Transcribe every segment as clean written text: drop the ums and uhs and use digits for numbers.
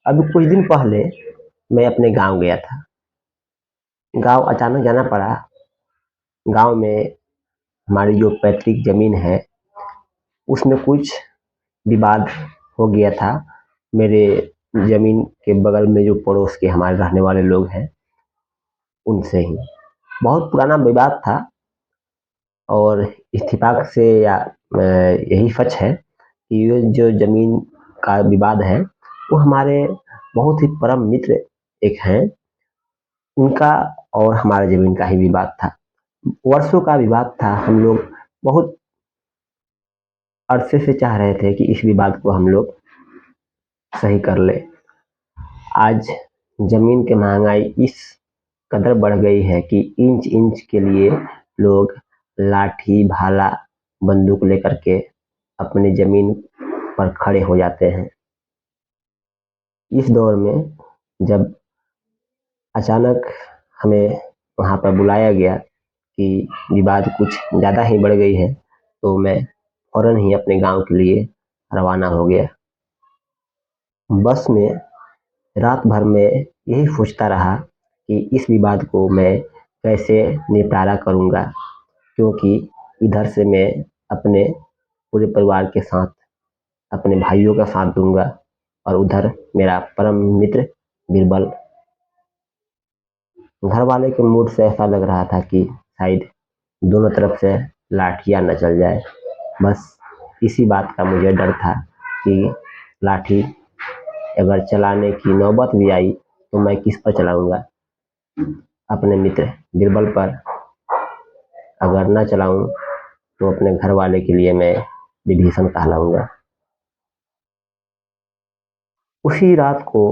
अभी कुछ दिन पहले मैं अपने गाँव गया था। गाँव अचानक जाना पड़ा। गाँव में हमारी जो पैतृक ज़मीन है, उसमें कुछ विवाद हो गया था। मेरे ज़मीन के बगल में जो पड़ोस के हमारे रहने वाले लोग हैं, उनसे ही। बहुत पुराना विवाद था और इत्तेफ़ाक से या यही सच है कि ये जो ज़मीन का विवाद है, वो हमारे बहुत ही परम मित्र एक हैं, उनका और हमारे ज़मीन का ही विवाद था। वर्षों का विवाद था। हम लोग बहुत अरसे से चाह रहे थे कि इस विवाद को हम लोग सही कर लें। आज ज़मीन की महँगाई इस कदर बढ़ गई है कि इंच-इंच के लिए लोग लाठी, भाला, बंदूक लेकर के अपनी ज़मीन पर खड़े हो जाते हैं। इस दौर में जब अचानक हमें वहाँ पर बुलाया गया कि विवाद कुछ ज़्यादा ही बढ़ गई है, तो मैं फ़ौरन ही अपने गाँव के लिए रवाना हो गया। बस में रात भर मैं यही सोचता रहा कि इस विवाद को मैं कैसे निपटारा करूँगा, क्योंकि इधर से मैं अपने पूरे परिवार के साथ अपने भाइयों का साथ दूँगा और उधर मेरा परम मित्र बीरबल। घर वाले के मूड से ऐसा लग रहा था कि शायद दोनों तरफ से लाठियाँ न चल जाए। बस इसी बात का मुझे डर था कि लाठी अगर चलाने की नौबत भी आई तो मैं किस पर चलाऊँगा? अपने मित्र बीरबल पर। अगर न चलाऊँ तो अपने घर वाले के लिए मैं विभीषण कहलाऊँगा। उसी रात को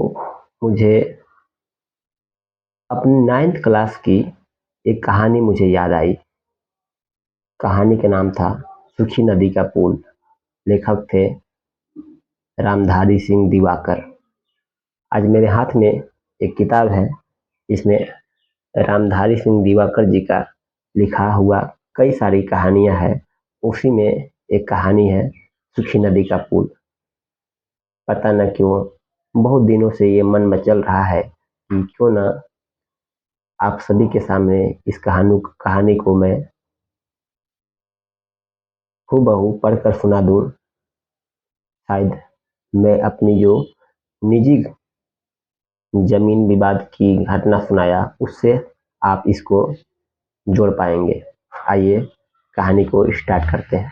मुझे अपनी 9th क्लास की एक कहानी मुझे याद आई। कहानी का नाम था सूखी नदी का पुल। लेखक थे रामधारी सिंह दिवाकर। आज मेरे हाथ में एक किताब है, इसमें रामधारी सिंह दिवाकर जी का लिखा हुआ कई सारी कहानियाँ हैं। उसी में एक कहानी है सूखी नदी का पुल। पता न क्यों बहुत दिनों से ये मन में चल रहा है कि क्यों ना आप सभी के सामने इस कहानी को मैं हूबहू पढ़कर सुना दूँ। शायद मैं अपनी जो निजी ज़मीन विवाद की घटना सुनाया, उससे आप इसको जोड़ पाएँगे। आइए कहानी को स्टार्ट करते हैं।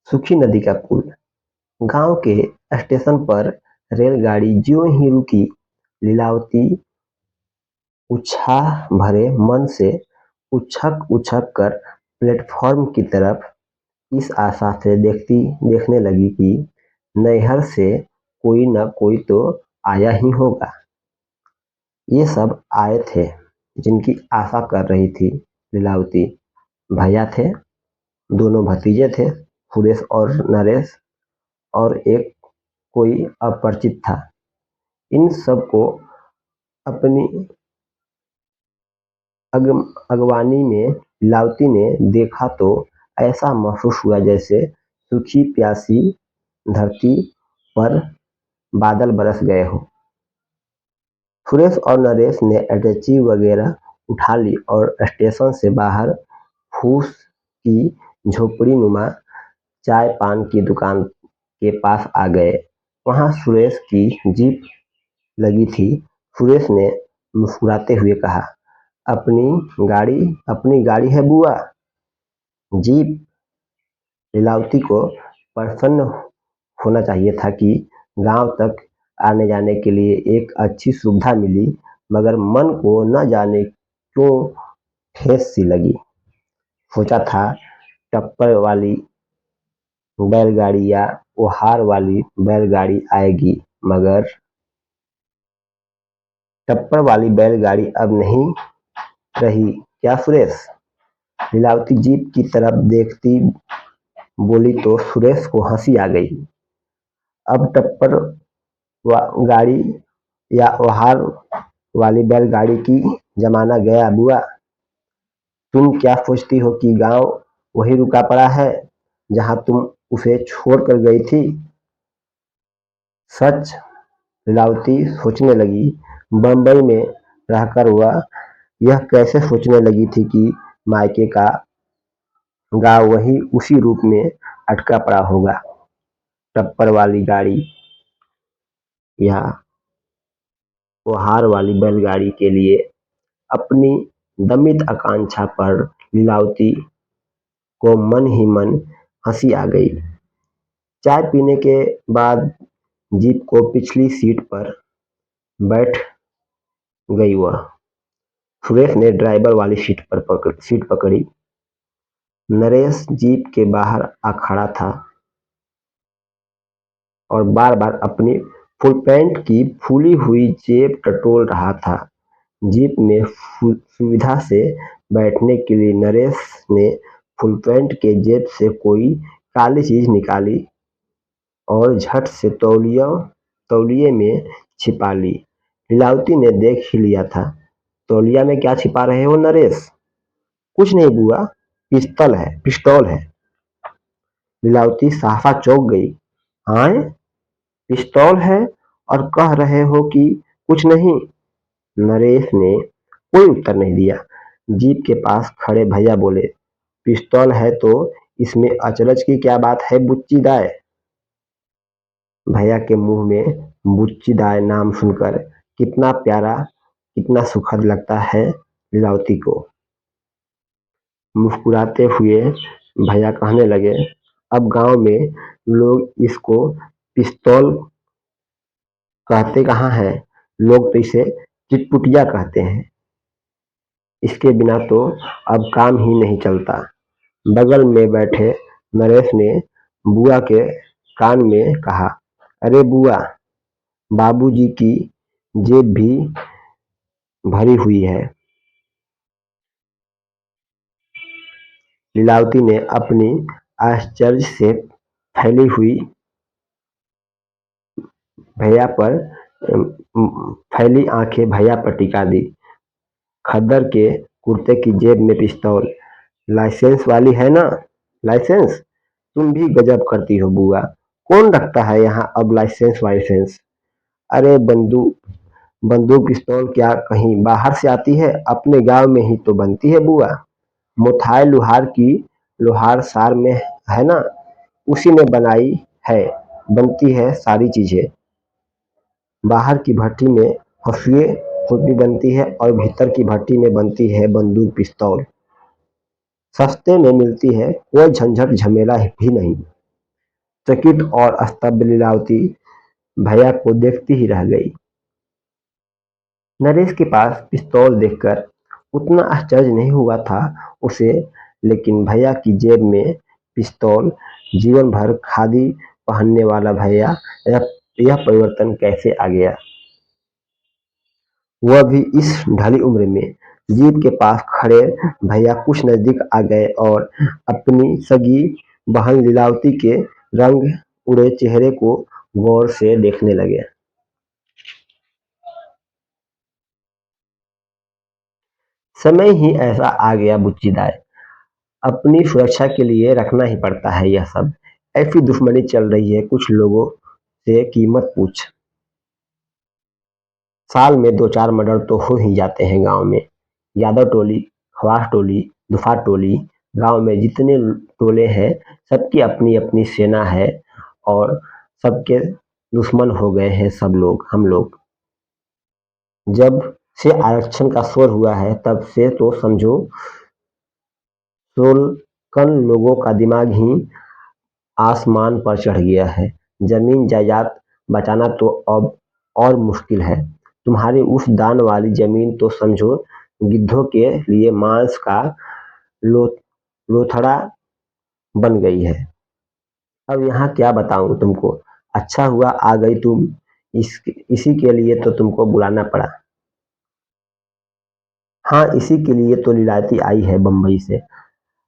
सूखी नदी का पुल। गांव के स्टेशन पर रेलगाड़ी ज्यों ही रुकी, लीलावती उत्साह भरे मन से उछक-उछक कर प्लेटफॉर्म की तरफ इस आशा से देखने लगी कि नैहर से कोई न कोई तो आया ही होगा। ये सब आए थे जिनकी आशा कर रही थी लीलावती। भैया थे, दोनों भतीजे थे, सुरेश और नरेश, और एक कोई अपरिचित था। इन सबको अपनी अगवानी में लीलावती ने देखा तो ऐसा महसूस हुआ जैसे सूखी प्यासी धरती पर बादल बरस गए हों। सुरेश और नरेश ने अटैची वगैरह उठा ली और स्टेशन से बाहर फूस की झोपड़ी-नुमा चाय पान की दुकान के पास आ गए। वहाँ सुरेश की जीप लगी थी। सुरेश ने मुस्कुराते हुए कहा, अपनी गाड़ी है बुआ? जीप। लीलावती को प्रसन्न होना चाहिए था कि गांव तक आने जाने के लिए एक अच्छी सुविधा मिली, मगर मन को न जाने क्यों ठेस सी लगी। सोचा था टप्पर वाली बैलगाड़ी या ओहार वाली बैलगाड़ी आएगी, मगर टप्पर वाली बैलगाड़ी अब नहीं रही, क्या सुरेश? लीलावती जीप की तरफ देखती बोली तो सुरेश को हंसी आ गई। अब टप्पर गाड़ी या ओहार वाली बैलगाड़ी की जमाना गया बुआ। तुम क्या सोचती हो कि गांव वही रुका पड़ा है जहां तुम उसे छोड़ कर गई थी? सच, लीलावती सोचने लगी, बम्बई में रहकर वह यह कैसे सोचने लगी थी कि मायके का गाँव वही उसी रूप में अटका पड़ा होगा। टप्पर वाली गाड़ी या ओहार वाली बैलगाड़ी के लिए अपनी दमित आकांक्षा पर लीलावती को मन ही मन हंसी आ गई। चाय पीने के बाद जीप को पिछली सीट पर बैठ गई वह। सुरेश ने ड्राइवर वाली सीट पकड़ी। नरेश जीप के बाहर आ खड़ा था और बार बार अपनी फुल पैंट की फूली हुई जेब टटोल रहा था। जीप में सुविधा से बैठने के लिए नरेश ने फुल पैंट के जेब से कोई काली चीज निकाली और झट से तौलिए में छिपा ली। लीलावती ने देख ही लिया था। तौलिया में क्या छिपा रहे हो नरेश? कुछ नहीं बुआ, पिस्तौल है। लीलावती साफा चौंक गई। हाँ, पिस्तौल है और कह रहे हो कि कुछ नहीं? नरेश ने कोई उत्तर नहीं दिया। जीप के पास खड़े भैया बोले, पिस्तौल है तो इसमें अचरज की क्या बात है बुच्ची दाई? भैया के मुंह में बुच्ची दाई नाम सुनकर कितना प्यारा, कितना सुखद लगता है लीलावती को। मुस्कुराते हुए भैया कहने लगे, अब गांव में लोग इसको पिस्तौल कहते कहाँ हैं, लोग तो इसे चिटपुटिया कहते हैं। इसके बिना तो अब काम ही नहीं चलता। बगल में बैठे नरेश ने बुआ के कान में कहा, अरे बुआ, बाबूजी की जेब भी भरी हुई है। लीलावती ने अपनी आश्चर्य से फैली हुई भैया पर फैली आंखें भैया पर टिका दी। खद्दर के कुर्ते की जेब में पिस्तौल, लाइसेंस वाली है ना? लाइसेंस? तुम भी गजब करती हो बुआ। कौन रखता है यहाँ अब लाइसेंस वाइसेंस? अरे बंदूक पिस्तौल क्या कहीं बाहर से आती है? अपने गांव में ही तो बनती है बुआ। मोथाई लोहार की लोहार सार में है ना, उसी ने बनाई है, बनती है सारी चीजें। बाहर की भट्टी में हंसुए खुरपी बनती है और भीतर की भट्टी में बनती है बंदूक पिस्तौल। सस्ते में मिलती है, कोई झंझट झमेला भी नहीं। चकित और स्तब्ध लीलावती भैया को देखती ही रह गई। नरेश के पास पिस्तौल देखकर उतना आश्चर्य नहीं हुआ था उसे, लेकिन भैया की जेब में पिस्तौल, जीवन भर खादी पहनने वाला भैया, यह परिवर्तन कैसे आ गया? वह भी इस ढली उम्र में। जीप के पास खड़े भैया कुछ नजदीक आ गए और अपनी सगी बहन लीलावती के रंग उड़े चेहरे को गौर से देखने लगे। समय ही ऐसा आ गया बुच्ची दाई, अपनी सुरक्षा के लिए रखना ही पड़ता है यह सब। ऐसी दुश्मनी चल रही है कुछ लोगों से कि मत पूछ। साल में 2-4 मर्डर तो हो ही जाते हैं गांव में। यादव टोली, खवास टोली, दुफात टोली, गांव में जितने टोले हैं सबकी अपनी अपनी सेना है और सबके दुश्मन हो गए हैं सब लोग, हम लोग। जब से आरक्षण का शोर हुआ है तब से तो समझो सोलकन लोगों का दिमाग ही आसमान पर चढ़ गया है। जमीन जायदाद बचाना तो अब और मुश्किल है। तुम्हारी उस दान वाली जमीन तो समझो गिद्धों के लिए मांस का लो लोथड़ा बन गई है। अब यहाँ क्या बताऊं तुमको? अच्छा हुआ आ गई तुम, इसी के लिए तो तुमको बुलाना पड़ा। हाँ, इसी के लिए तो लीलावती आई है बम्बई से।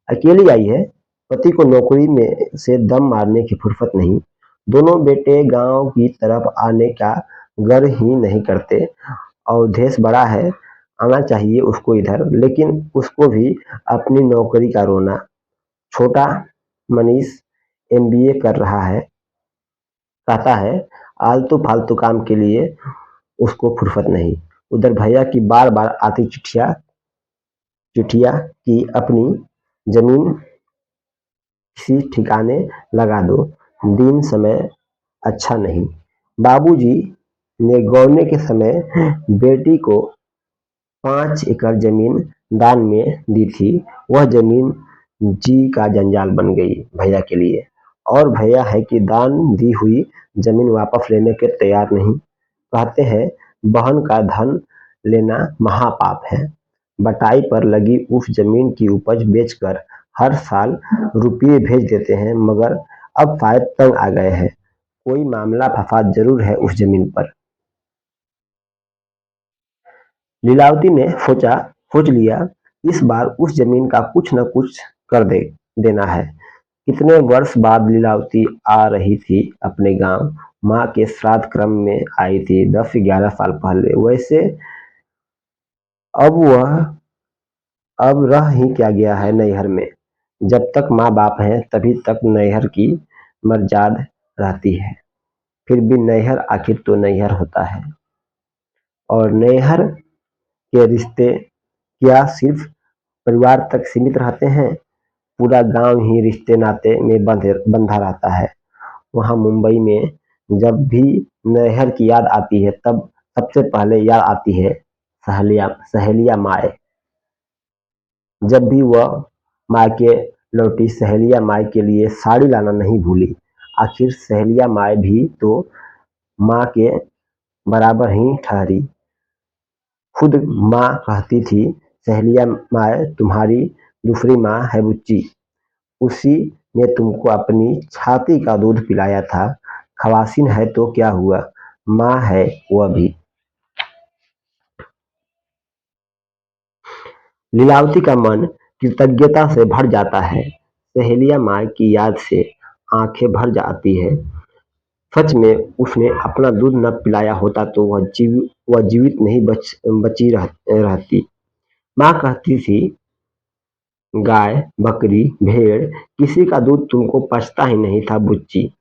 अकेली आई है, पति को नौकरी में से दम मारने की फुर्सत नहीं। दोनों बेटे गांव की तरफ आने का गर ही नहीं करते। अवधेश बड़ा है, आना चाहिए उसको इधर, लेकिन उसको भी अपनी नौकरी का रोना। छोटा मनीष एमबीए कर रहा है, कहता है आलतू फालतू काम के लिए उसको फुर्सत नहीं। उधर भैया की बार बार आती चिट्ठियाँ चिट्ठियाँ कि अपनी जमीन किसी ठिकाने लगा दो, दिन समय अच्छा नहीं। बाबूजी ने गौने के समय बेटी को 5 एकड़ जमीन दान में दी थी। वह जमीन जी का जंजाल बन गई भैया के लिए। और भैया है कि दान दी हुई जमीन वापस लेने के तैयार नहीं। कहते हैं बहन का धन लेना महापाप है। बटाई पर लगी उस जमीन की उपज बेचकर हर साल रुपये भेज देते हैं, मगर अब शायद तंग आ गए हैं। कोई मामला फसाद जरूर है उस जमीन पर। लीलावती ने सोच लिया, इस बार उस जमीन का कुछ न कुछ कर देना है। कितने वर्ष बाद लीलावती आ रही थी अपने गांव। माँ के श्राद्ध क्रम में आई थी 10-11 साल पहले। वैसे अब वह अब रह ही क्या गया है नैहर में। जब तक माँ बाप हैं तभी तक नैहर की मर्यादा रहती है। फिर भी नैहर आखिर तो नैहर होता है। और नैहर के रिश्ते क्या सिर्फ परिवार तक सीमित रहते हैं? पूरा गांव ही रिश्ते नाते में बंधा रहता है। वहाँ मुंबई में जब भी नैहर की याद आती है तब सबसे पहले याद आती है सहेलिया माए। जब भी वह मायके लौटी सहेलिया माए के लिए साड़ी लाना नहीं भूली। आखिर सहेलिया माए भी तो माँ के बराबर ही ठहरी। खुद माँ कहती थी, सहेलिया माए तुम्हारी दूसरी माँ है बुच्ची। उसी ने तुमको अपनी छाती का दूध पिलाया था। खवासीन है तो क्या हुआ, माँ है वह भी। लीलावती का मन कृतज्ञता से भर जाता है। सहेलिया माँ की याद से आंखें भर जाती है। सच में उसने अपना दूध न पिलाया होता तो वह जीवित नहीं बची रहती। माँ कहती थी, गाय बकरी भेड़ किसी का दूध तुमको पचता ही नहीं था बुच्ची।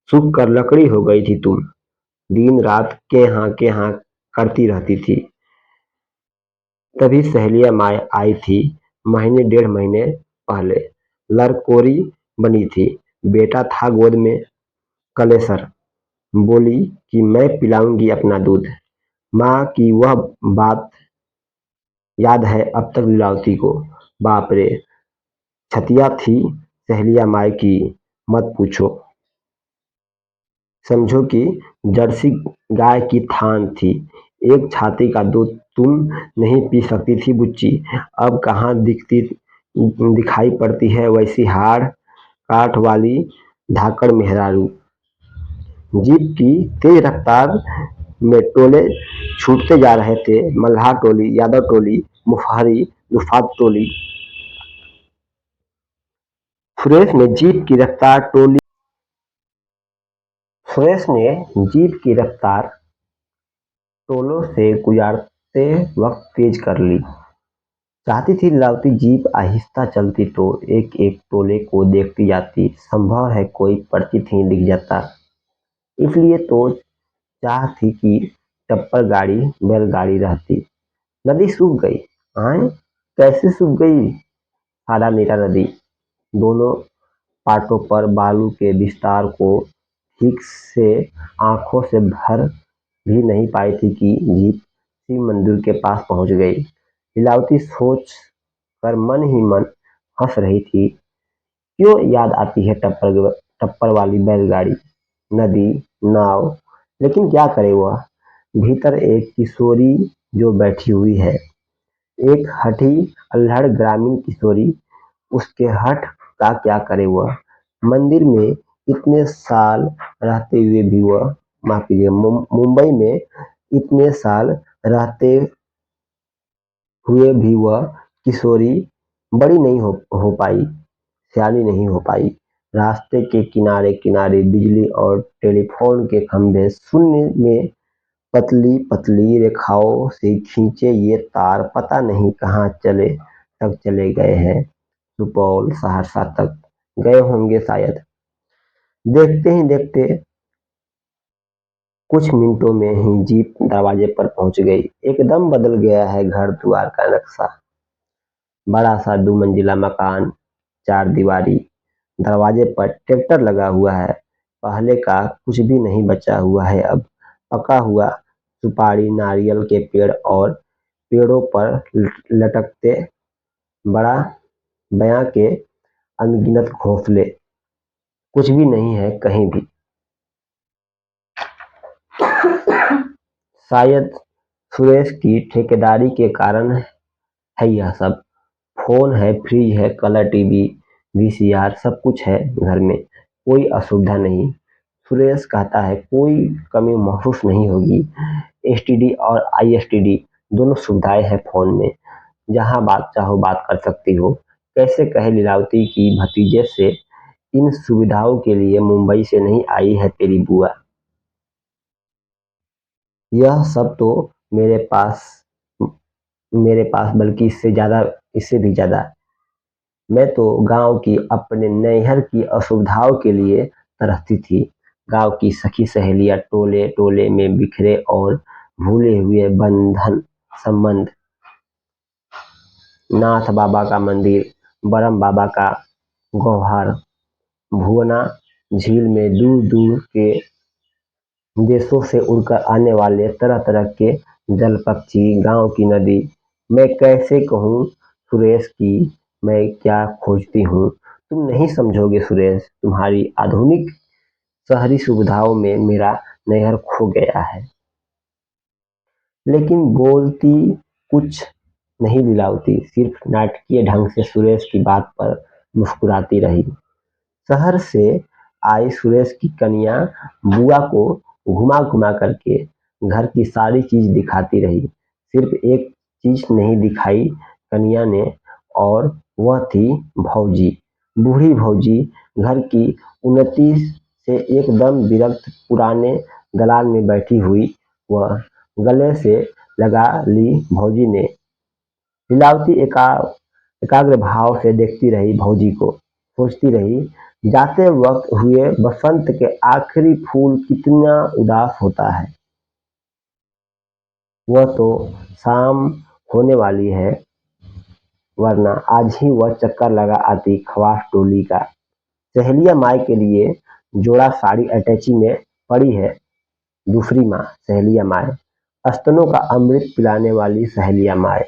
सूख कर लकड़ी हो गई थी तुम। दिन रात के हाँ करती रहती थी। तभी सहेलिया माँ आई थी। महीने 1.5 महीने पहले लड़कोरी बनी थी। बेटा था गोद में कलेसर। बोली कि मैं पिलाऊंगी अपना दूध। माँ की वह बात याद है अब तक लीलावती को। बाप रे, छतिया थी सहेलिया माँ की, मत पूछो। समझो कि जर्सी गाय की थान थी। एक छाती का दूध तुम नहीं पी सकती थी बुच्ची। अब कहाँ दिखाई पड़ती है वैसी हाड़ काठ वाली धाकड़ मेहरारू। जीप की तेज रफ्तार में टोले छूटते जा रहे थे। मल्हार टोली, यादव टोली, मुफहरी, दुफात टोली। सुरेश ने जीप की रफ्तार टोलों से गुजारते वक्त तेज कर ली। चाहती थी लीलावती जीप आहिस्ता चलती तो एक एक टोले को देखती जाती। संभव है कोई परिचित ही दिख जाता। इसलिए तो चाह थी कि टप्पर गाड़ी बैलगाड़ी रहती। नदी सूख गई। आए कैसे सूख गई? सादा नीरा नदी दोनों पाटों पर बालू के विस्तार को ठीक से आंखों से भर भी नहीं पाई थी कि जीप शिव मंदिर के पास पहुंच गई। लीलावती सोच कर मन ही मन हंस रही थी। क्यों याद आती है टप्पर वाली बैलगाड़ी, नदी, नाव। लेकिन क्या करे वह। भीतर एक किशोरी जो बैठी हुई है, एक हठी अल्हड़ ग्रामीण किशोरी। उसके हठ का क्या करे वह। मंदिर में इतने साल रहते हुए भी वह, माफ कीजिए, मुंबई में इतने साल रहते हुए भी वह किशोरी बड़ी नहीं हो पाई, सियानी नहीं हो पाई। रास्ते के किनारे किनारे बिजली और टेलीफोन के खंभे, शून्य में पतली पतली रेखाओं से खींचे ये तार पता नहीं कहाँ चले गए हैं। सुपौल सहरसा तक गए होंगे शायद। देखते ही देखते कुछ मिनटों में ही जीप दरवाजे पर पहुंच गई। एकदम बदल गया है घर द्वार का नक्शा। बड़ा सा 2 मंजिला मकान, 4 दीवारी, दरवाजे पर ट्रैक्टर लगा हुआ है। पहले का कुछ भी नहीं बचा हुआ है अब। पका हुआ सुपारी, नारियल के पेड़ और पेड़ों पर लटकते बड़ा बयां के अनगिनत घोंसले। कुछ भी नहीं है कहीं भी। शायद सुरेश की ठेकेदारी के कारण है यह सब। फोन है, फ्रिज है, कलर टीवी, वीसीआर, सब कुछ है घर में। कोई असुविधा नहीं। सुरेश कहता है कोई कमी महसूस नहीं होगी। एसटीडी और आईएसटीडी दोनों सुविधाएं हैं फोन में। जहां बात चाहो बात कर सकती हो। कैसे कहे लीलावती की भतीजे से इन सुविधाओं के लिए मुंबई से नहीं आई है तेरी बुआ। यह सब तो मेरे पास मेरे पास बल्कि इससे भी ज्यादा। मैं तो गांव की अपने नैहर की असुविधाओं के लिए तरसती थी। गांव की सखी सहेलियां टोले टोले में बिखरे और भूले हुए बंधन संबंध। नाथ बाबा का मंदिर, बरम बाबा का गौहर, भुवना झील में दूर दूर के देशों से उड़कर आने वाले तरह तरह के जल पक्षी, गांव की नदी। मैं कैसे कहूँ सुरेश की मैं क्या खोजती हूँ। तुम नहीं समझोगे सुरेश, तुम्हारी आधुनिक शहरी सुविधाओं में मेरा नैहर खो गया है। लेकिन बोलती कुछ नहीं लीलावती, सिर्फ नाटकीय ढंग से सुरेश की बात पर मुस्कुराती रही। शहर से आई सुरेश की कन्या बुआ को घुमा घुमा करके घर की सारी चीज दिखाती रही। सिर्फ एक चीज नहीं दिखाई कन्या ने, और वह थी भौजी। बूढ़ी भौजी घर की उन्नति से एकदम विरक्त पुराने दलान में बैठी हुई। वह गले से लगा ली भौजी ने। लीलावती एकाग्र भाव से देखती रही भौजी को। सोचती रही जाते वक्त हुए बसंत के आखिरी फूल कितना उदास होता है। वह तो शाम होने वाली है, वरना आज ही वह चक्कर लगा आती खवास टोली का। सहेलिया माई के लिए जोड़ा साड़ी अटैची में पड़ी है। दूसरी माँ सहेलिया माई, स्तनों का अमृत पिलाने वाली सहेलिया माई,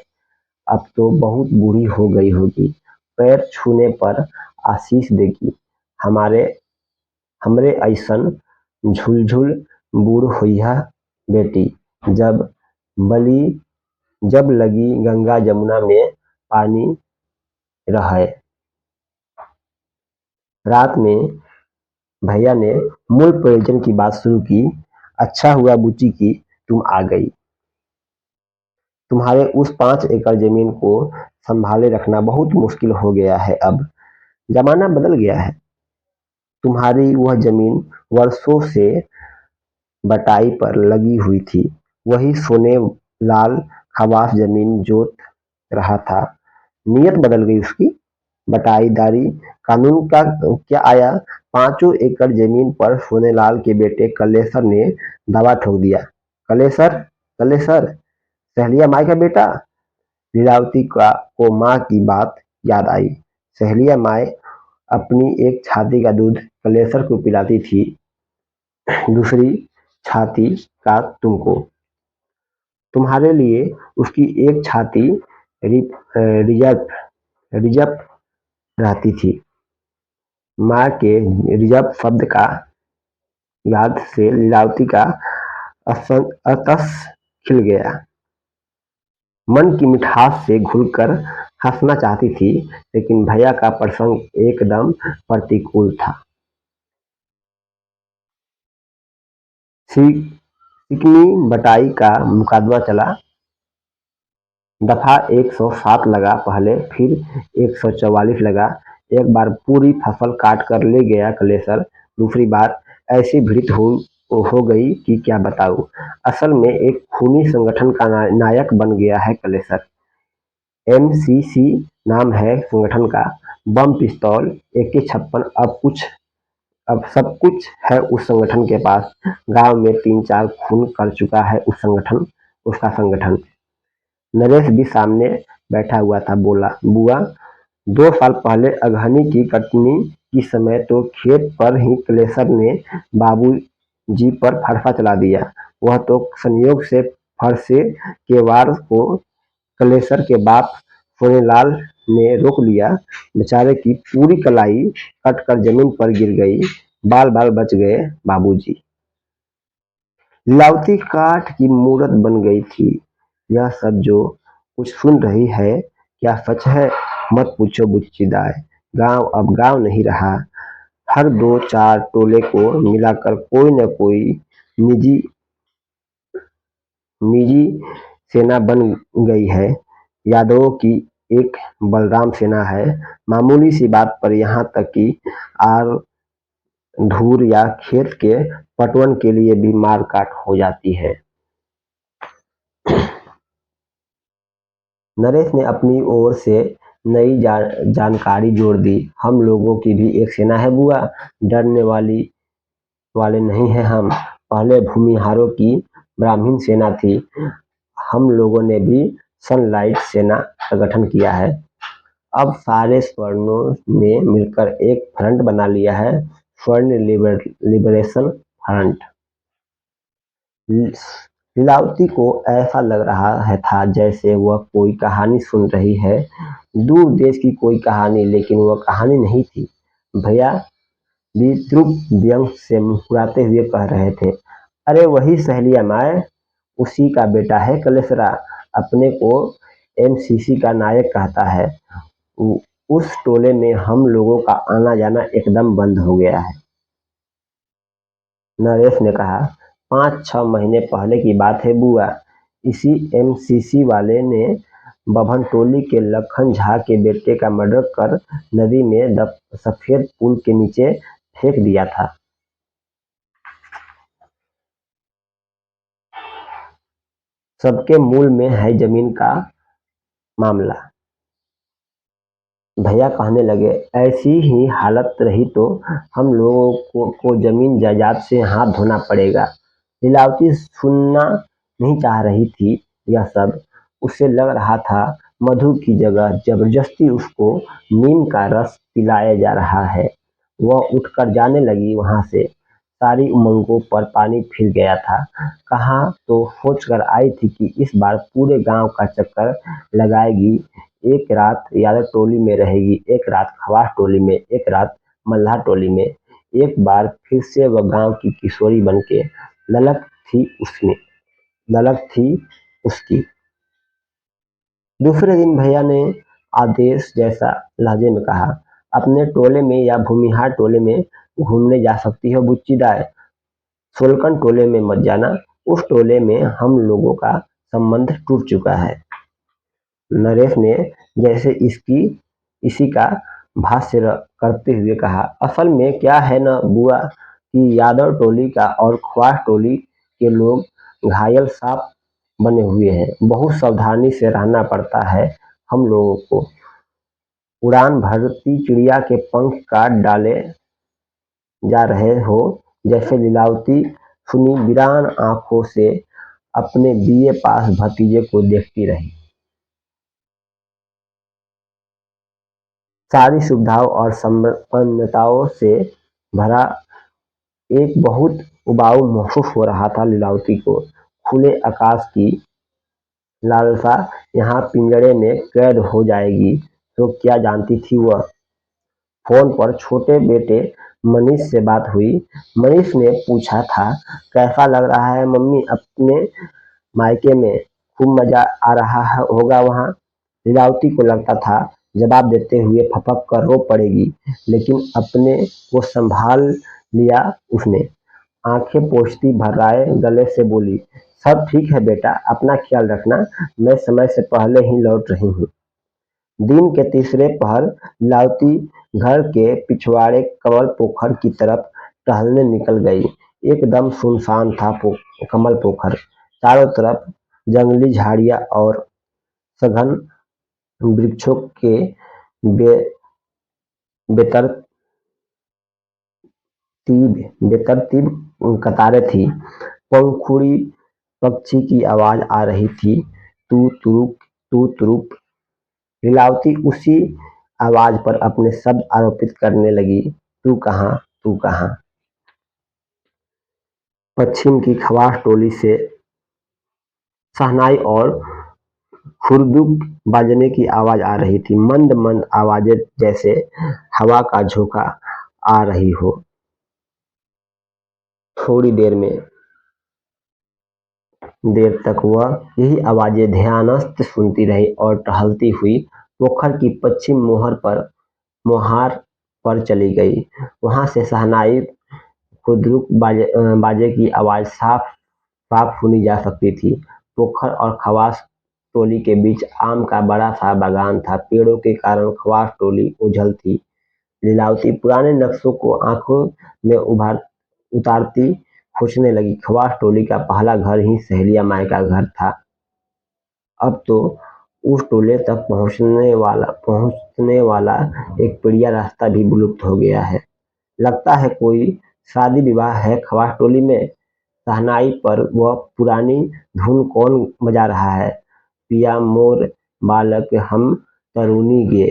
अब तो बहुत बूढ़ी हो गई होगी। पैर छूने पर आशीष देगी। हमारे हमरे ऐसन झुलझुल बूढ़ होइहा बेटी। जब बली जब लगी गंगा जमुना में पानी रहे। रात में भैया ने मूल प्रयोजन की बात शुरू की। अच्छा हुआ बुच्ची की तुम आ गई। तुम्हारे उस 5 एकड़ जमीन को संभाले रखना बहुत मुश्किल हो गया है अब। जमाना बदल गया है। तुम्हारी वह जमीन वर्षों से बटाई पर लगी हुई थी। वही सोने लाल खवास जमीन जोत रहा था। नीयत बदल गई उसकी। बटाईदारी कानून का क्या आया। 5 एकड़ जमीन पर सोनेलाल के बेटे कलेसर ने दावा ठोक दिया। कलेसर कलेसर सहेलिया माई का बेटा। लीलावती को माँ की बात याद आई। सहेलिया माई अपनी एक छाती का दूध कलेसर को पिलाती थी, दूसरी छाती का तुमको। तुम्हारे लिए उसकी एक छाती रिजर्व रिजर्व रहती थी। माँ के रिजर्व शब्द का याद से लीलावती का अतस खिल गया। मन की मिठास से घुलकर हंसना चाहती थी, लेकिन भैया का प्रसंग एकदम प्रतिकूल था। चिकनी बटाई का मुकदमा चला। दफा 107 लगा पहले, फिर 144 लगा। एक बार पूरी फसल काट कर ले गया कलेसर। दूसरी बार ऐसी भिड़ंत हो गई कि क्या बताऊं। असल में एक खूनी संगठन का नायक बन गया है कलेसर। एमसीसी नाम है संगठन का। बम, पिस्तौल, AK-56, अब कुछ अब सब कुछ है उस संगठन के पास। गांव में 3-4 खून कर चुका है उसका संगठन। नरेश भी सामने बैठा हुआ था। बोला, बुआ, 2 साल पहले अगहनी की कटनी की समय तो खेत पर ही क्लेशर ने बाबू जी पर फरसा चला दिया। वह तो संयोग से फरसे के वार को क्लेशर के बाप सोनेलाल ने रोक लिया। बेचारे की पूरी कलाई कटकर जमीन पर गिर गई। बाल बाल बच गए बाबूजी। लीलावती काठ की मूरत बन गई थी। यह सब जो कुछ सुन रही है क्या सच है? मत पूछो बुच्ची दाई। गांव अब गांव नहीं रहा। हर 2-4 टोले को मिलाकर कोई न कोई निजी निजी सेना बन गई है। यादवों की एक बलराम सेना है। मामूली सी बात पर यहाँ तक कि आर धूर या खेत के पटवन के लिए भी मार काट हो जाती है। नरेश ने अपनी ओर से नई जानकारी जोड़ दी। हम लोगों की भी एक सेना है बुआ। डरने वाले नहीं हैं हम। पहले भूमिहारों की ब्राह्मण सेना थी। हम लोगों ने भी सनलाइट सेना का गठन किया है। अब सारे स्वर्णों ने मिलकर एक फ्रंट बना लिया है, स्वर्ण लिबरेशन फ्रंट। लीलावती को ऐसा लग रहा है था जैसे वह कोई कहानी सुन रही है, दूर देश की कोई कहानी, लेकिन वह कहानी नहीं थी। भैया विद्रुप व्यंग से मुस्कुराते हुए कह रहे थे, अरे वही सहेलिया माए, उसी का बेटा है कलेसरा। अपने को एमसीसी का नायक कहता है। उस टोले में हम लोगों का आना जाना एकदम बंद हो गया है। नरेश ने कहा, 5-6 महीने पहले की बात है बुआ। इसी एमसीसी वाले ने बभन टोली के लखन झा के बेटे का मर्डर कर नदी में सफेद पुल के नीचे फेंक दिया था। सबके मूल में है जमीन का मामला। भैया कहने लगे, ऐसी ही हालत रही तो हम लोगों को जमीन जायदाद से हाथ धोना पड़ेगा। लीलावती सुनना नहीं चाह रही थी यह सब। उसे लग रहा था मधु की जगह जबरदस्ती उसको नीम का रस पिलाया जा रहा है। वह उठकर जाने लगी वहां से। सारी उमंगों पर पानी फिर गया था। कहाँ तो सोच कर आई थी कि इस बार पूरे गांव का चक्कर लगाएगी। एक रात यादव टोली में रहेगी, एक रात खवास टोली में, एक रात मल्लाह टोली में। एक बार फिर से वह गांव की किशोरी बनके ललक थी उसमें ललक थी उसकी। दूसरे दिन भैया ने आदेश जैसा लहजे में कहा, अपने टोले में या भूमिहार टोले में घूमने जा सकती हो बुच्ची दाई। सोलकन टोले में मत जाना। उस टोले में हम लोगों का संबंध टूट चुका है। नरेश ने जैसे इसी का भाष्य करते हुए कहा, असल में क्या है न बुआ कि यादव टोली का और ख्वास टोली के लोग घायल सांप बने हुए हैं। बहुत सावधानी से रहना पड़ता है हम लोगों को। उड़ान भरती चिड़िया के पंख काट डाले जा रहे हो। जैसे लीलावती सुनी वीरान आंखों से अपने बीए पास भतीजे को देखती रही। सारी सुविधाओं और संपन्नताओं से भरा एक बहुत उबाऊ महसूस हो रहा था लीलावती को। खुले आकाश की लालसा यहाँ पिंजड़े में कैद हो जाएगी तो क्या जानती थी वह। फोन पर छोटे बेटे मनीष से बात हुई। मनीष ने पूछा था, कैसा लग रहा है मम्मी अपने मायके में? खूब मजा आ रहा होगा वहाँ। लीलावती को लगता था जवाब देते हुए फपक कर रो पड़ेगी, लेकिन अपने को संभाल लिया उसने। आंखें पोंछती भर्राए गले से बोली, सब ठीक है बेटा, अपना ख्याल रखना। मैं समय से पहले ही लौट रही हूँ। दिन के तीसरे पहर लीलावती घर के पिछवाड़े कमल पोखर की तरफ टहलने निकल गई। एकदम सुनसान था कमल पोखर। चारों तरफ जंगली झाड़ियां और सघन वृक्षों के बे, बेतर बेतरतीब कतारें थी। पंखुड़ी पक्षी की आवाज आ रही थी, तू तुरुक तू तुरुक। लीलावती उसी आवाज पर अपने शब्द आरोपित करने लगी, तू कहाँ, तू कहाँ। पश्चिम की खवास टोली से शहनाई और खुरदुक बाजने की आवाज आ रही थी, मंद मंद आवाजें जैसे हवा का झोंका आ रही हो। थोड़ी देर तक वह यही आवाजें ध्यानस्थ सुनती रही और टहलती हुई पोखर की पश्चिम मोहार पर चली गई। वहां से शहनाई खुरदुक बाजे की आवाज साफ साफ सुनी जा सकती थी। पोखर और खवास टोली के बीच आम का बड़ा सा बागान था। पेड़ों के कारण खवास टोली ओझल थी। लीलावती पुराने नक्शों को आंखों में उतारती सोचने लगी, खवास टोली का पहला घर ही सहेलिया माई का घर था। अब तो उस टोले तक पहुंचने वाला एक बढ़िया रास्ता भी विलुप्त हो गया है। लगता है कोई शादी विवाह है खवास टोली में। शहनाई पर वह पुरानी धुन कौन बजा रहा है, पिया मोर बालक हम तरुणी गे।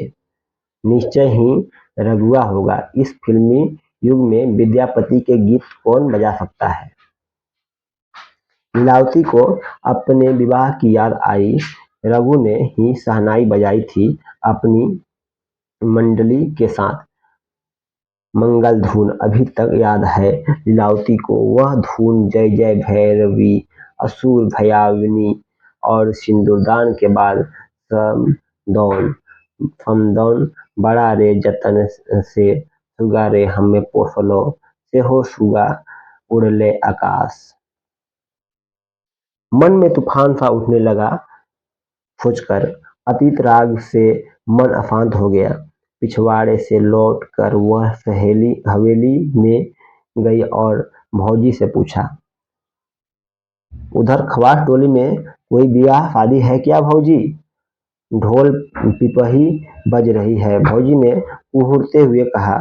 निश्चय ही रघुआ होगा। इस फिल्मी युग में विद्यापति के गीत कौन बजा सकता है। लीलावती को अपने विवाह की याद आई। रघु ने ही शहनाई बजाई थी अपनी मंडली के साथ। मंगल धुन अभी तक याद है लीलावती को। वह धुन जय जय भैरवी, असुर भयाविनी और सिंदूरदान के बाद समदौन बड़ा रे जतन से सुगा रे हमें पोसलो से हो सुगा उड़ले आकाश। मन में तूफान सा उठने लगा। सोचकर अतीत राग से मन अशांत हो गया। पिछवाड़े से लौट कर वह हवेली में गई और भौजी से पूछा, उधर खवास टोली में कोई ब्याह शादी है क्या भौजी। ढोल पिपही बज रही है। भौजी ने उहुरते हुए कहा,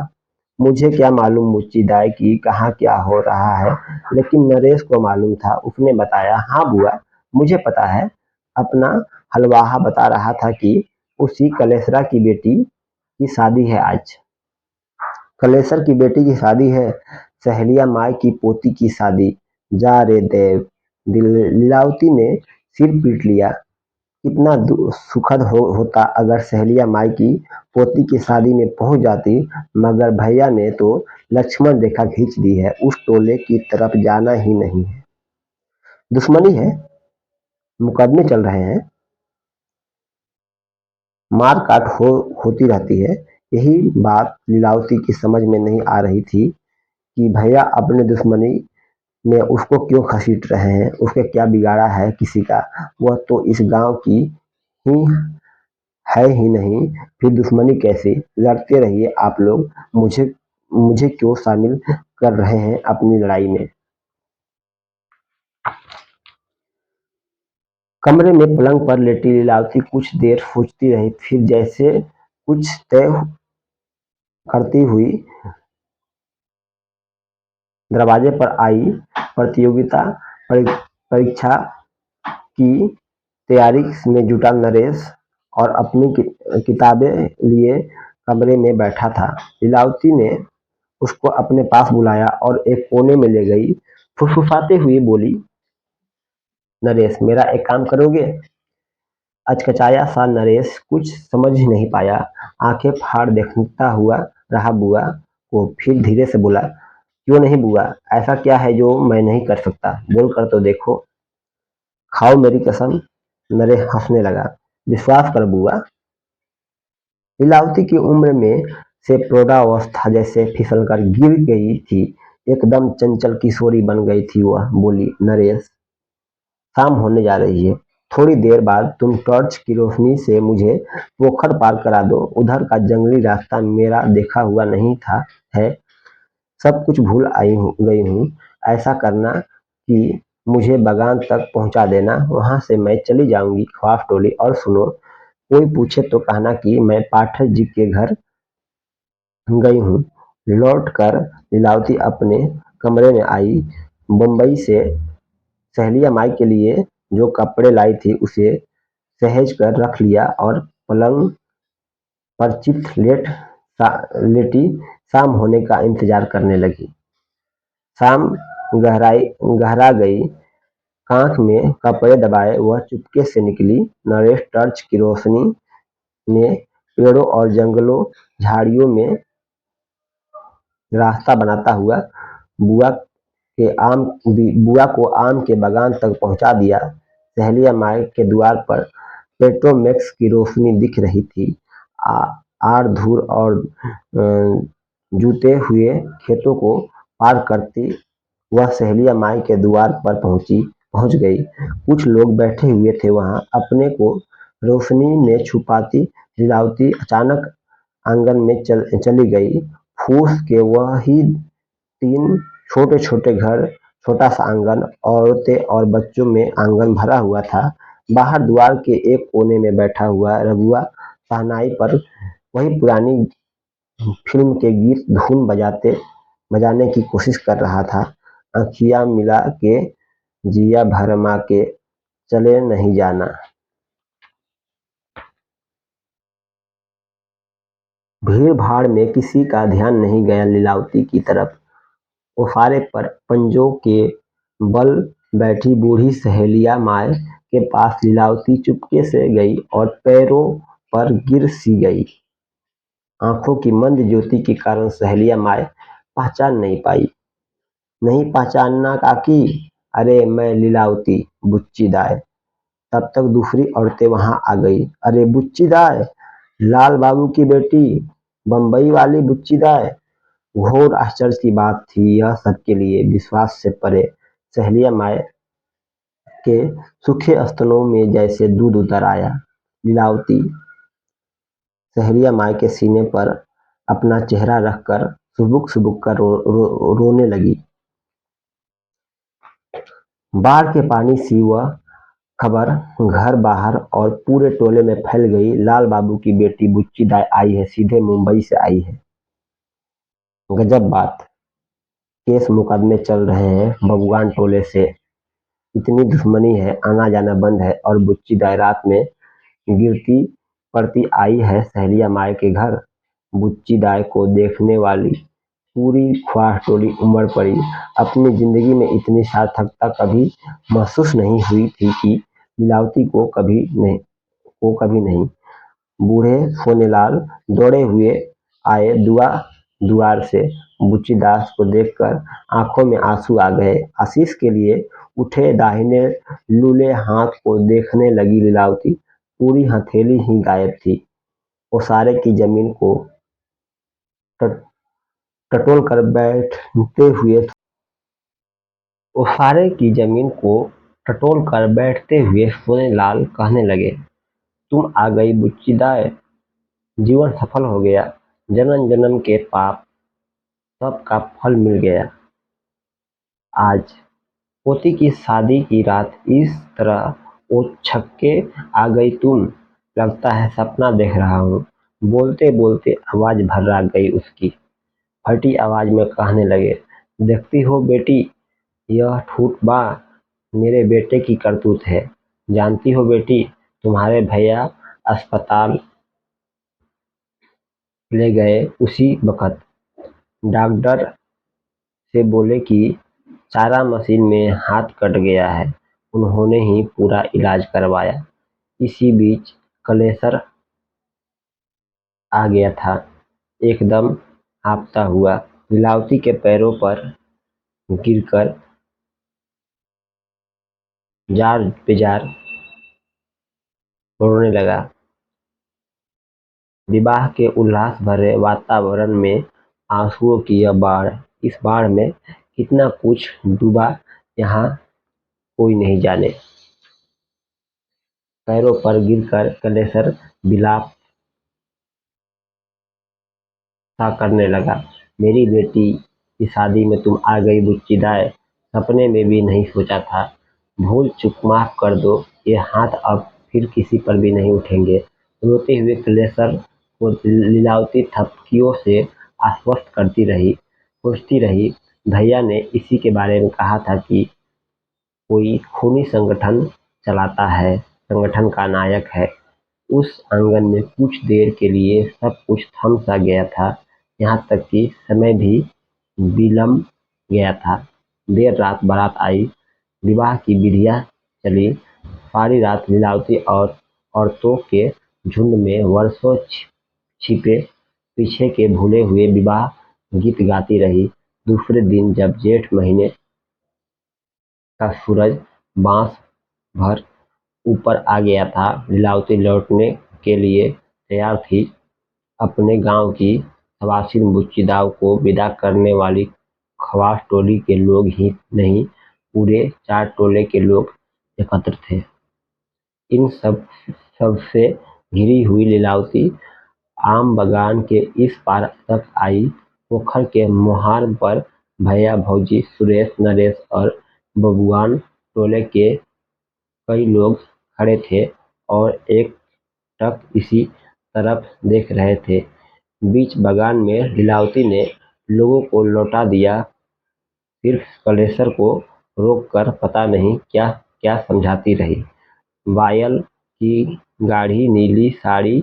मुझे क्या मालूम मुच्ची दाई की कहाँ क्या हो रहा है, लेकिन नरेश को मालूम था। उसने बताया, हाँ बुआ मुझे पता है। अपना हलवाहा बता रहा था कि उसी कलेसरा की बेटी की शादी है आज। कलेसर की बेटी की शादी है, सहेलिया माई की पोती की शादी। जा रे देव। लीलावती ने सिर पीट लिया। कितना सुखद होता अगर सहेलिया माई की पोती की शादी में पहुंच जाती, मगर भैया ने तो लक्ष्मण रेखा खींच दी है। उस टोले की तरफ जाना ही नहीं है। दुश्मनी है, मुकदमे चल रहे हैं, मार काट होती रहती है। यही बात लीलावती की समझ में नहीं आ रही थी कि भैया अपने दुश्मनी में उसको क्यों घसीट रहे हैं। उसके क्या बिगाड़ा है किसी का। वह तो इस गांव की ही है ही नहीं, फिर दुश्मनी कैसी। लड़ते रहिए आप लोग, मुझे मुझे क्यों शामिल कर रहे हैं अपनी लड़ाई में। कमरे में पलंग पर लेटी लीलावती कुछ देर सोचती रही, फिर जैसे कुछ तय करती हुई दरवाजे पर आई। प्रतियोगिता परीक्षा की तैयारी में जुटा नरेश और अपनी किताबें लिए कमरे में बैठा था। लीलावती ने उसको अपने पास बुलाया और एक कोने में ले गई। फुसफुसाते हुए बोली, नरेश मेरा एक काम करोगे। अचकचाया सा नरेश कुछ समझ ही नहीं पाया। आंखें फाड़ देखता हुआ रहा बुआ को, फिर धीरे से बोला, क्यों नहीं बुआ, ऐसा क्या है जो मैं नहीं कर सकता, बोल कर तो देखो। खाओ मेरी कसम। नरेश हंसने लगा, विश्वास कर बुआ। लीलावती की उम्र में से प्रौढ़ावस्था जैसे फिसलकर गिर गई थी। एकदम चंचल किशोरी बन गई थी वह। बोली, नरेश शाम होने जा रही है, थोड़ी देर बाद तुम टॉर्च की रोशनी से मुझे पोखर पार करा दो। उधर का जंगली रास्ता मेरा देखा हुआ नहीं था है, सब कुछ भूल गई हूँ। ऐसा करना कि मुझे बागान तक पहुंचा देना, वहां से मैं चली जाऊंगी खवास टोली। और सुनो, कोई पूछे तो कहना कि मैं पाठक जी के घर गई हूँ, लौटकर लीलावती अपने कमरे में आई। बम्बई से सहेलिया माई के लिए जो कपड़े लाई थी उसे सहेज कर रख लिया और पलंग पर चित लेटी शाम होने का इंतजार करने लगी। शाम गहरा गई। कांख में कपड़े दबाए वह चुपके से निकली। नरेश टॉर्च की रोशनी में पेड़ों और जंगलों झाड़ियों में रास्ता बनाता हुआ बुआ को आम के बागान तक पहुंचा दिया। सहेलिया माई के द्वार पर पेट्रोमैक्स की रोशनी दिख रही थी। आड़ धूर और जूते हुए खेतों को पार करती वह सहेलिया माई के द्वार पर पहुंच गई। कुछ लोग बैठे हुए थे वहां। अपने को रोशनी में छुपाती लीलावती अचानक आंगन में चली गई। फूस के वही 3 छोटे-छोटे घर, छोटा सा आंगन, औरतें और बच्चों में आंगन भरा हुआ था। बाहर द्वार के एक कोने में बैठा हुआ रघुआ शहनाई पर वही पुरानी फिल्म के गीत धुन बजाने की कोशिश कर रहा था। आँखियाँ मिला के जिया भरमा के चले नहीं जाना। भीड़-भाड़ में किसी का ध्यान नहीं गया लीलावती की तरफ। ओसारे पर पंजों के बल बैठी बूढ़ी सहेलिया माई के पास लीलावती चुपके से गई और पैरों पर गिर सी गई। आंखों की मंद ज्योति के कारण सहेलिया माई पहचान नहीं पाई। नहीं पहचानना काकी? अरे मैं लीलावती, बुच्ची दाई। तब तक दूसरी औरतें वहां आ गई। अरे बुच्ची दाई, लाल बाबू की बेटी, बम्बई वाली बुच्ची दाई। घोर आश्चर्य की बात थी यह सबके लिए, विश्वास से परे। सहेलिया माई के सूखे स्तनों में जैसे दूध उतर आया। लीलावती सहेलिया माई के सीने पर अपना चेहरा रखकर सुबुक कर रोने लगी। बाढ़ के पानी सी वह खबर घर बाहर और पूरे टोले में फैल गई। लाल बाबू की बेटी बुच्ची दाई आई है, सीधे मुंबई से आई है। गजब बात, केस मुकदमे चल रहे हैं बबुआन टोले से। इतनी दुश्मनी है, आना जाना बंद है और बुच्ची दाई रात में गिरती पड़ती आई है सहेलिया माई के घर। बुच्ची दाई को देखने वाली पूरी ख्वाह टोली उमड़ पड़ी। अपनी जिंदगी में इतनी सार्थकता कभी महसूस नहीं हुई थी कि लीलावती को कभी नहीं। बूढ़े सोनेलाल दौड़े हुए आए द्वार से। बुच्ची दास को देखकर आंखों में आंसू आ गए। आशीष के लिए उठे दाहिने लूले हाथ को देखने लगी लीलावती। पूरी हथेली ही गायब थी। ओसारे की जमीन को टटोल कर बैठते हुए सोनेलाल कहने लगे, तुम आ गई बुच्ची दाई, जीवन सफल हो गया। जन्म जन्म के पाप सबका फल मिल गया। आज पोती की शादी की रात इस तरह ओछक्के आ गई तुम। लगता है सपना देख रहा हूँ। बोलते बोलते आवाज भर्रा गई उसकी। फटी आवाज में कहने लगे, देखती हो बेटी, यह ठूठ बा मेरे बेटे की करतूत है। जानती हो बेटी, तुम्हारे भैया अस्पताल ले गए उसी वक्त डॉक्टर से बोले कि चारा मशीन में हाथ कट गया है। उन्होंने ही पूरा इलाज करवाया। इसी बीच कलेसर आ गया था, एकदम हाँफता हुआ। लीलावती के पैरों पर गिरकर जार बेजार रोने लगा। विवाह के उल्लास भरे वातावरण में आंसुओं की यह बाढ़, इस बाढ़ में कितना कुछ डूबा यहाँ कोई नहीं जाने। पैरों पर गिरकर कलेसर विलाप सा करने लगा। मेरी बेटी की शादी में तुम आ गई बुच्ची दाई, सपने में भी नहीं सोचा था। भूल चूक माफ कर दो, ये हाथ अब फिर किसी पर भी नहीं उठेंगे। रोते हुए कलेसर को लीलावती थपकियों से आश्वस्त करती रही, पूछती रही। भैया ने इसी के बारे में कहा था कि कोई खूनी संगठन चलाता है, संगठन का नायक है। उस आंगन में कुछ देर के लिए सब कुछ थम सा गया था, यहाँ तक कि समय भी विलंब गया था। देर रात बारात आई, विवाह की विधियां चली। सारी रात लीलावती और औरतों के झुंड में वर्षों छिपे पीछे के भूले हुए विवाह गीत गाती रही। दूसरे दिन जब जेठ महीने का सूरज बांस भर ऊपर आ गया था, लीलावती लौटने के लिए तैयार थी। अपने गांव की खवासीन बुच्ची दाव को विदा करने वाली खवास टोली के लोग ही नहीं, पूरे 4 टोले के लोग एकत्र थे। इन सबसे घिरी हुई लीलावती आम बगान के इस पार तक आई। पोखर के मुहार पर भैया भौजी सुरेश, नरेश और बबुआन टोले के कई लोग खड़े थे और एकटक इसी तरफ देख रहे थे। बीच बगान में लीलावती ने लोगों को लौटा दिया, सिर्फ कलेसर को रोककर पता नहीं क्या क्या समझाती रही। वायल की गाढ़ी नीली साड़ी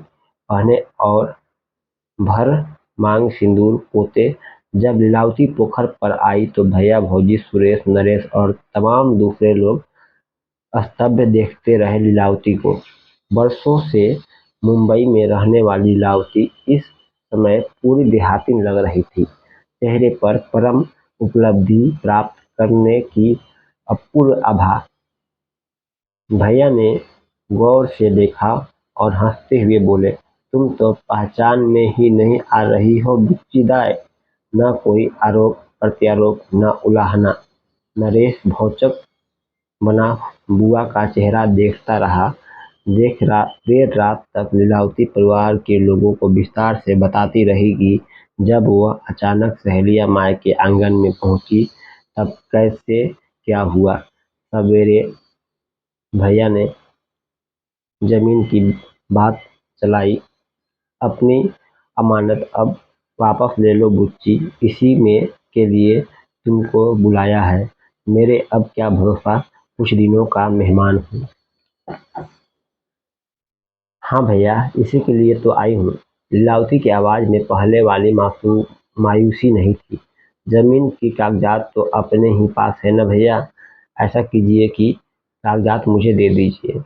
पहने और भर मांग सिंदूर पोते जब लीलावती पोखर पर आई तो भैया भौजी सुरेश, नरेश और तमाम दूसरे लोग स्तब्ध देखते रहे लीलावती को। बरसों से मुंबई में रहने वाली लीलावती इस समय पूरी देहाती लग रही थी। चेहरे पर परम उपलब्धि प्राप्त करने की अपूर्व आभा। भैया ने गौर से देखा और हंसते हुए बोले, तुम तो पहचान में ही नहीं आ रही हो बुच्ची दाई। न कोई आरोप प्रत्यारोप, न उलाहना। नरेश भौचक बना बुआ का चेहरा देखता रहा। देर रात तक लीलावती परिवार के लोगों को विस्तार से बताती रही कि जब वह अचानक सहेलिया माई के आंगन में पहुंची तब कैसे क्या हुआ। सवेरे भैया ने जमीन की बात चलाई। अपनी अमानत अब वापस ले लो बुच्ची, इसी में के लिए तुमको बुलाया है। मेरे अब क्या भरोसा, कुछ दिनों का मेहमान हूँ। हाँ भैया, इसी के लिए तो आई हूँ। लीलावती की आवाज में पहले वाली मासूम मायूसी नहीं थी। जमीन की कागजात तो अपने ही पास है न भैया। ऐसा कीजिए कि कागजात मुझे दे दीजिए।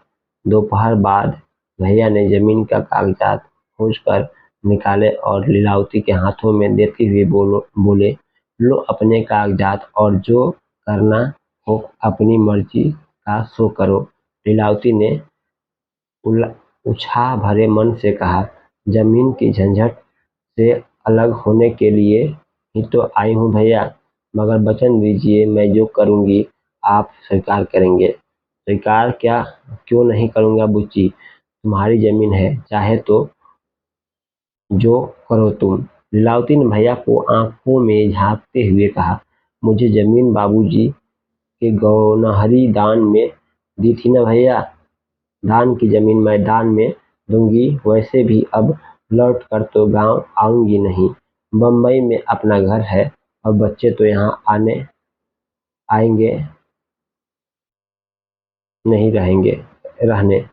दोपहर बाद भैया ने जमीन का कागजात खोज कर निकाले और लीलावती के हाथों में देते हुए बोले, लो अपने कागजात और जो करना हो अपनी मर्जी का सो करो। लीलावती ने उत्साह भरे मन से कहा, जमीन की झंझट से अलग होने के लिए ही तो आई हूँ भैया, मगर वचन दीजिए मैं जो करूँगी आप स्वीकार करेंगे। स्वीकार क्या क्यों नहीं करूँगा बुच्ची, तुम्हारी जमीन है, चाहे तो जो करो तुम। लीलावती ने भैया को आंखों में झांकते हुए कहा, मुझे जमीन बाबूजी के गौनहरी दान में दी थी ना भैया। धान की जमीन मैं दान में दूंगी। वैसे भी अब लौट कर तो गांव आऊंगी नहीं। बम्बई में अपना घर है और बच्चे तो यहाँ आने आएंगे नहीं रहेंगे रहने।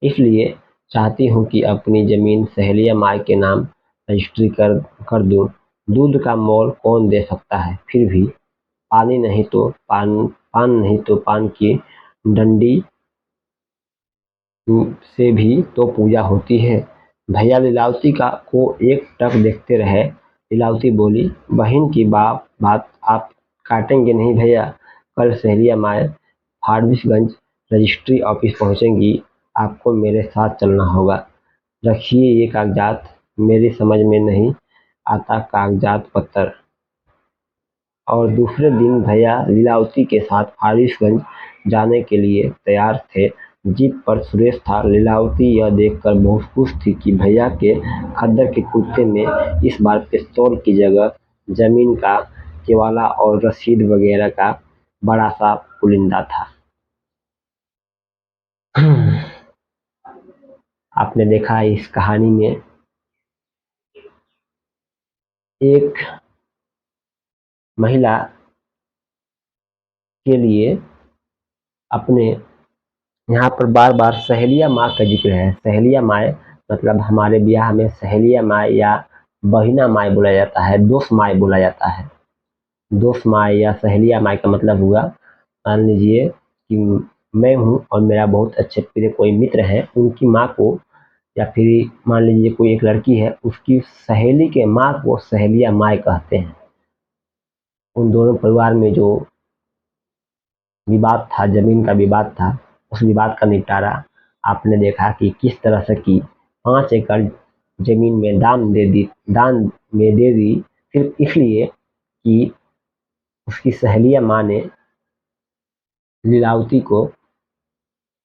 इसलिए चाहती हूँ कि अपनी जमीन सहेलिया माई के नाम रजिस्ट्री कर दूँ। दूध का मोल कौन दे सकता है, फिर भी पानी नहीं तो पान नहीं तो पान की डंडी से भी तो पूजा होती है। भैया लीलावती को एक टक देखते रहे। लीलावती बोली, बहन की बात आप काटेंगे नहीं भैया। कल सहेलिया माए फारबिसगंज रजिस्ट्री ऑफिस पहुंचेंगी, आपको मेरे साथ चलना होगा। रखिए ये कागजात, मेरी समझ में नहीं आता कागजात पत्तर। और दूसरे दिन भैया लीलावती के साथ फारबिसगंज जाने के लिए तैयार थे। जीप पर सुरेश था। लीलावती यह देखकर बहुत खुश थी कि भैया के खद्दर के कुर्ते में इस बार पिस्तौल की जगह जमीन का केवाला और रसीद वगैरह का बड़ा सा पुलिंदा था। आपने देखा इस कहानी में एक महिला के लिए अपने यहाँ पर बार-बार सहेलिया माँ का ज़िक्र है। सहेलिया माँ मतलब हमारे बियाह में सहेलिया माँ या बहिना माँ बोला जाता है, दोस्त माँ बोला जाता है। दोस्त माँ या सहेलिया माँ का मतलब हुआ, मान लीजिए कि मैं हूँ और मेरा बहुत अच्छे प्रिय कोई मित्र हैं, उनकी माँ को या फिर मान लीजिए कोई एक लड़की है, उसकी सहेली के माँ को सहेलिया माँ कहते हैं। उन दोनों परिवार में जो विवाद था, ज़मीन का विवाद था, उस विवाद का निपटारा आपने देखा कि किस तरह से कि 5 एकड़ ज़मीन में दान में दे दी, सिर्फ़ इसलिए कि उसकी सहेलिया माँ ने लीलावती को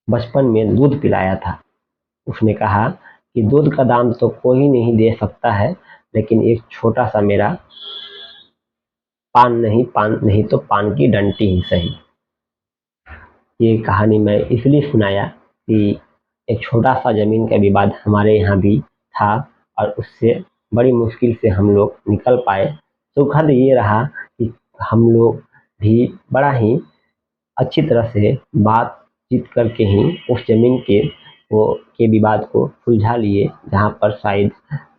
बचपन में दूध पिलाया था। उसने कहा कि दूध का दाम तो कोई नहीं दे सकता है, लेकिन एक छोटा-सा मेरा पान नहीं तो पान की डंडी ही सही। ये कहानी मैं इसलिए सुनाया कि एक छोटा-सा ज़मीन का विवाद हमारे यहाँ भी था और उससे बड़ी मुश्किल से हम लोग निकल पाए। सुखद ये रहा कि हम लोग भी बड़ा ही अच्छी तरह से बातचीत करके ही उस ज़मीन के विवाद को सुलझा लिए, जहाँ पर शायद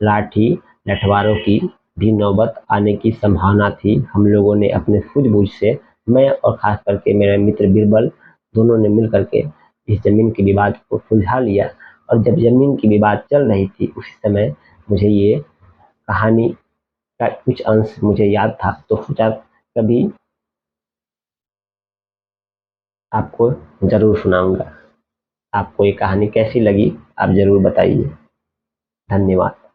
लाठी लठवारों की भी नौबत आने की संभावना थी। हम लोगों ने अपने सूझबूझ से, मैं और ख़ास करके मेरा मित्र बीरबल, दोनों ने मिल कर के इस ज़मीन के विवाद को सुलझा लिया। और जब ज़मीन की विवाद चल रही थी, उसी समय मुझे ये कहानी का कुछ अंश मुझे याद था, तो सोचा कभी आपको ज़रूर सुनाऊँगा। आपको ये कहानी कैसी लगी, आप ज़रूर बताइए। धन्यवाद।